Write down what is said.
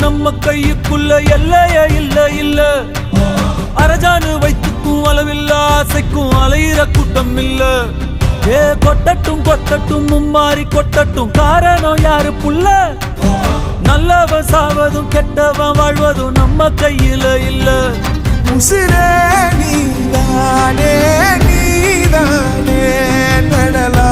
நம்ம கையுக்குள்ள எல்லையே இல்ல இல்ல. அரஜானு வைத்துக்கும் அளவில்ல, ஆசைக்கும் அலையிற கூட்டம் இல்ல. ஏ கொட்டட்டும் கொட்டட்டும் மும்மாறி கொட்டட்டும், காரணம் யாரு புள்ள? நல்லவன் சாவதும் கெட்டவன் வாழ்வதும் நம்ம கையில இல்ல. உசிரே நீதானே நீதானே நடல